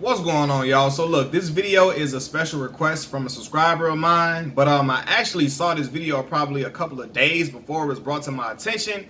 What's going on, y'all? So look, this video is a special request from a subscriber of mine, but I actually saw this video probably a couple of days before it was brought to my attention.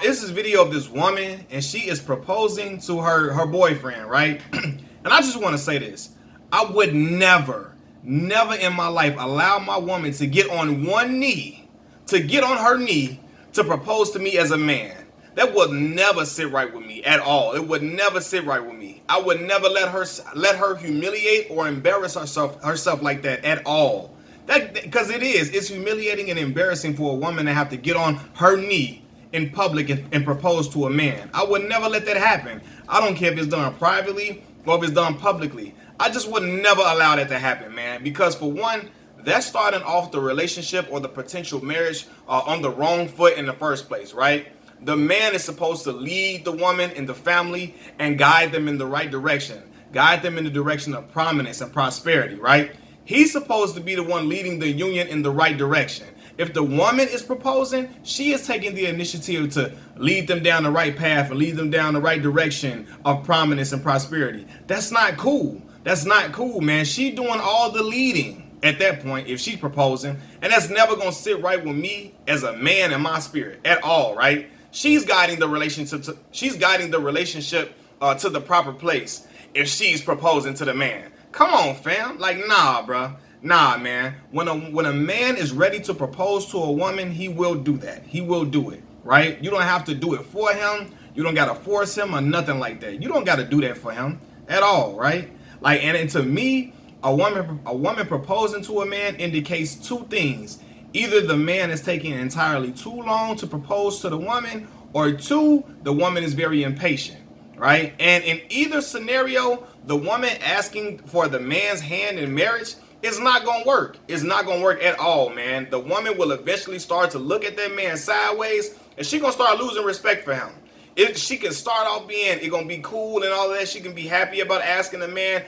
This is a video of this woman, and she is proposing to her boyfriend, right? And I just want to say this: I would never in my life allow my woman to get on one knee, on her knee, to propose to me as a man. That would never sit right with me at all. It would never sit right with me. I would never let her humiliate or embarrass herself like that at all. Because it's humiliating and embarrassing for a woman to have to get on her knee in public and propose to a man. I would never let that happen. I don't care if it's done privately or if it's done publicly. I just would never allow that to happen, man. Because for one, that's starting off the relationship or the potential marriage on the wrong foot in the first place, right? The man is supposed to lead the woman and the family and guide them in the right direction. Guide them in the direction of prominence and prosperity, right? He's supposed to be the one leading the union in the right direction. If the woman is proposing, she is taking the initiative to lead them down the right path and lead them down the right direction of prominence and prosperity. That's not cool. That's not cool, man. She doing all the leading at that point if she's proposing, and that's never going to sit right with me as a man in my spirit at all, right? She's guiding the relationship to the proper place if she's proposing to the man. Come on, fam. Like, nah, bruh. Nah, man. When a man is ready to propose to a woman, he will do that. He will do it, right? You don't have to do it for him. You don't got to force him or nothing like that. You don't got to do that for him at all, right? Like, and to me, a woman proposing to a man indicates two things. Either the man is taking entirely too long to propose to the woman, or two, the woman is very impatient, right? And in either scenario, the woman asking for the man's hand in marriage is not going to work. It's not going to work at all, man. The woman will eventually start to look at that man sideways, and she's going to start losing respect for him. She can start off being, it's going to be cool and all that. She can be happy about asking the man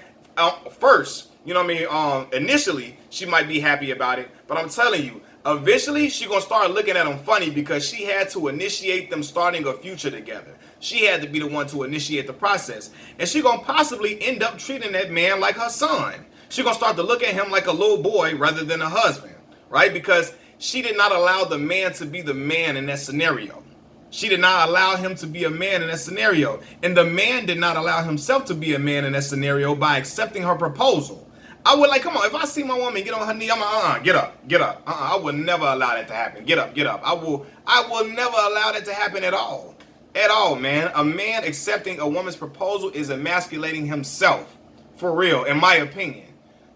first. You know what I mean? Initially, she might be happy about it, but I'm telling you, eventually, she's going to start looking at him funny because she had to initiate them starting a future together. She had to be the one to initiate the process. And she's going to possibly end up treating that man like her son. She's going to start to look at him like a little boy rather than a husband, right? Because she did not allow the man to be the man in that scenario. She did not allow him to be a man in that scenario. And the man did not allow himself to be a man in that scenario by accepting her proposal. I would come on, if I see my woman get on her knee, I'm like, get up. I would never allow that to happen. Get up. I will never allow that to happen at all. At all, man. A man accepting a woman's proposal is emasculating himself, for real, in my opinion.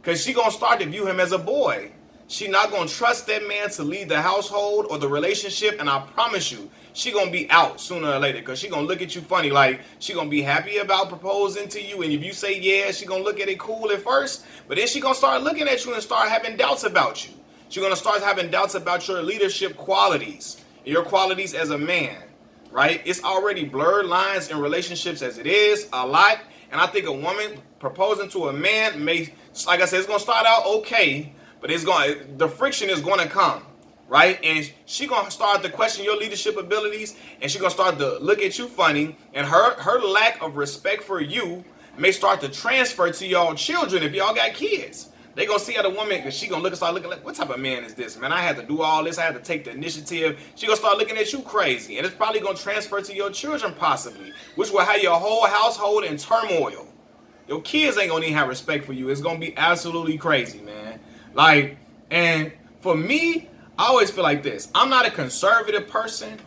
Because she going to start to view him as a boy. She not going to trust that man to lead the household or the relationship, and I promise you, she going to be out sooner or later because she going to look at you funny. Like, she going to be happy about proposing to you, and if you say yeah, she going to look at it cool at first, but then she going to start looking at you and start having doubts about you. She going to start having doubts about your leadership qualities, your qualities as a man, right? It's already blurred lines in relationships as it is, a lot, and I think a woman proposing to a man may, like I said, it's going to start out okay, but the friction is going to come, right? And she going to start to question your leadership abilities, and she going to start to look at you funny, and her lack of respect for you may start to transfer to y'all children if y'all got kids. They going to see other woman, because she going to start looking like, what type of man is this, man? I had to do all this. I had to take the initiative. She going to start looking at you crazy, and it's probably going to transfer to your children possibly, which will have your whole household in turmoil. Your kids ain't going to even have respect for you. It's going to be absolutely crazy, man. Like, and for me, I always feel like this. I'm not a conservative person,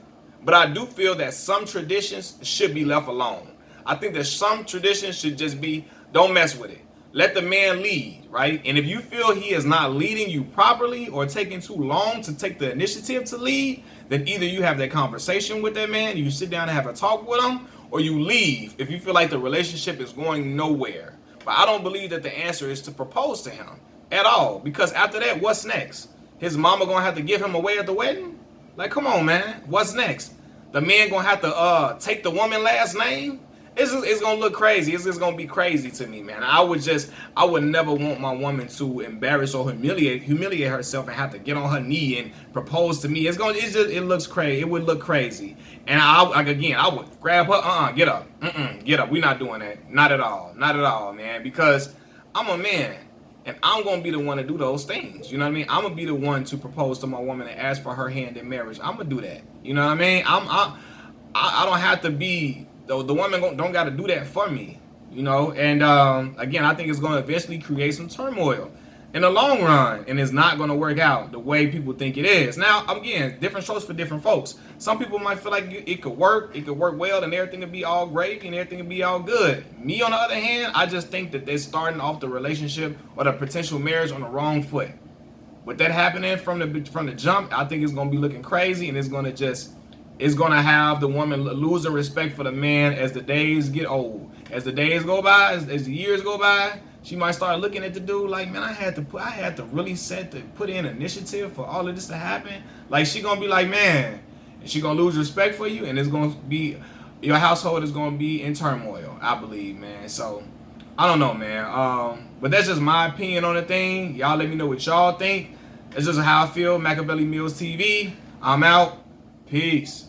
but I do feel that some traditions should be left alone. I think that some traditions should just be, don't mess with it. Let the man lead, right? And if you feel he is not leading you properly or taking too long to take the initiative to lead, then either you have that conversation with that man, you sit down and have a talk with him, or you leave if you feel like the relationship is going nowhere. But I don't believe that the answer is to propose to him at all, because after that, what's next? His mama gonna have to give him away at the wedding? Like, come on, man. What's next? The man gonna have to take the woman's last name? it's gonna look crazy. It's just gonna be crazy to me, man. I would never want my woman to embarrass or humiliate herself and have to get on her knee and propose to me. It looks crazy. It would look crazy. And I would grab her, get up, get up. We're not doing that. Not at all, man. Because I'm a man. And I'm gonna be the one to do those things. You know what I mean? I'm gonna be the one to propose to my woman and ask for her hand in marriage. I'm gonna do that. You know what I mean? I don't have to be the woman don't got to do that for me. You know. And again, I think it's gonna eventually create some turmoil in the long run, and it's not gonna work out the way people think it is. Now, again, different strokes for different folks. Some people might feel like it could work well, and everything could be all gravy and everything could be all good. Me, on the other hand, I just think that they're starting off the relationship or the potential marriage on the wrong foot. With that happening from the jump, I think it's gonna be looking crazy, and it's gonna have the woman losing respect for the man as the days get old. As the days go by, as the years go by, she might start looking at the dude like, man, I had to really put in initiative for all of this to happen. Like, she gonna be like, man, and she gonna lose respect for you, and it's gonna be, your household is gonna be in turmoil, I believe, man. So I don't know, man. But that's just my opinion on the thing. Y'all let me know what y'all think. It's just how I feel. Machiavelli Mills TV. I'm out. Peace.